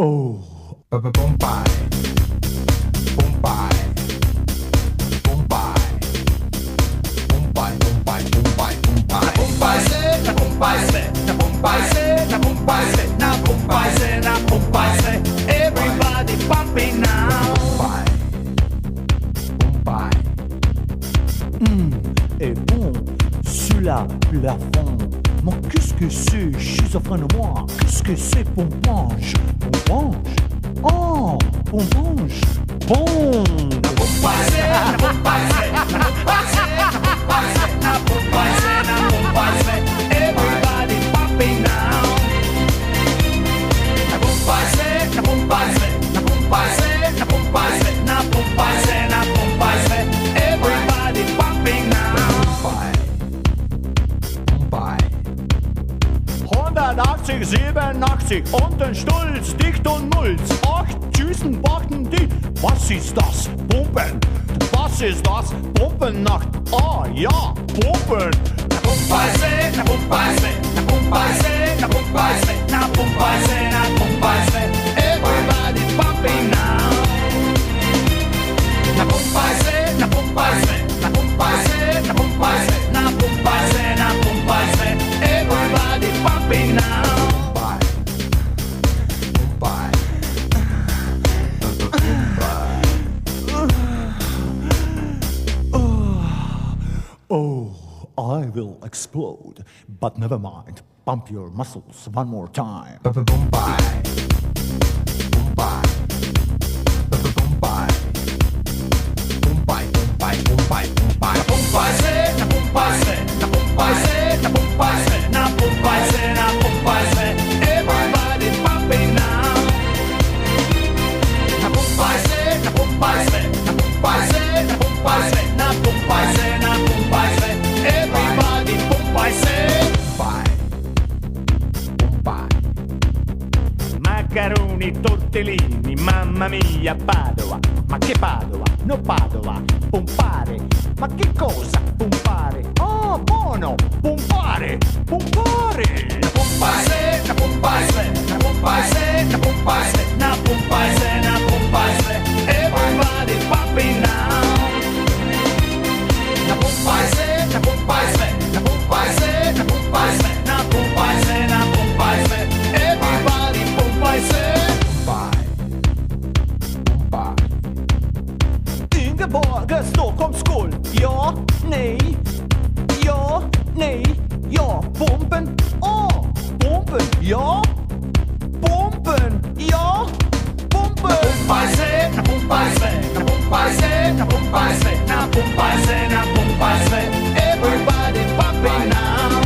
Oh, Pumpaj, Pumpaj, Pumpaj, Pumpaj, Pumpaj, Pumpaj, Pumpaj. Pumpaj se, na Pumpaj se, na Pumpaj se, na Pumpaj se, na Pumpaj se, na Pumpaj se. Everybody pumping now. Pumpaj, Pumpaj. Et bon, cela plafond. Mais qu'est-ce que c'est, schizophrène moi? Qu'est-ce que c'est, Pompange? Pompange? Oh, Pompange. Bon. Na Pumpaj se, na Pumpaj se, na Pumpaj se, na Pumpaj se, na Pumpaj se, na Pumpaj se. Everybody pumping now. Na Pumpaj se, na Pumpaj se, na Pumpaj se, na Pumpaj se, na Pumpaj se, na Pumpaj se. Everybody pumping now. Pumpaj, Pumpaj. 180, 87 und ein Stulz, dicht und mulz. 8 Tschüssen brachten die. Was ist das? Pumpen. Was ist das? Pumpennacht. Ah ja, Pumpen. Na Pumpaj se, na Pumpaj se, na Pumpaj se, na Pumpaj se, na Pumpaj se, na Pumpaj se. Everybody pumping now. Na Pumpaj se, na Pumpaj se, na Pumpaj se, na Pumpaj se, na Pumpaj se, na Pumpaj se. Everybody pumping now. Pumpaj, Oh, I will explode. But never mind. Pump your muscles one more time. Pumpaj, Pumpaj, Pumpaj, Pumpaj, Pumpaj, Pumpaj, Pumpaj. Na Pumpaj se, na Pumpaj se, na Pumpaj se, na Pumpaj se, na Pumpaj se, na Pumpaj se. Everybody pumping now. Na Pumpaj se, na Pumpaj se, na Pumpaj se, na Pumpaj se, na Pumpaj se, na Pumpaj se. Everybody Pumpaj se. Pumpaj, Pumpaj. Macaroni, tortellini, mamma mia, Padova. Ma che Padova? No Padova. Pompare. Ma che cosa? Pompare. Oh, buono. Pompare. Pompare. Na Pumpaj se, na Pumpaj se, na Pumpaj se, na Pumpaj se, na Pumpaj se, na Pumpaj se. Everybody pumping now. Na Pumpaj se, na Pumpaj se, na Pumpaj se, na Pumpaj se, na Pumpaj se, na Pumpaj se. Everybody Pumpaj se. Pumpaj, Pumpaj. Ingeborg, Stockholm skål. Ja, nej. Ja, nej. Ja, Pumpen. Åh, Pumpen. Ja. Pumpen. Ja. Pumpen. Pumpaj se, na Pumpaj se, na Pumpaj se, na Pumpaj se, na Pumpaj se, na Pumpaj se. Everybody pumping now.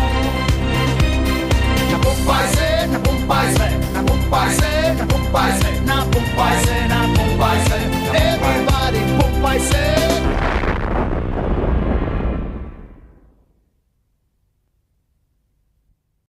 Na Pumpaj se, na Pumpaj se, na Pumpaj se, na Pumpaj se, na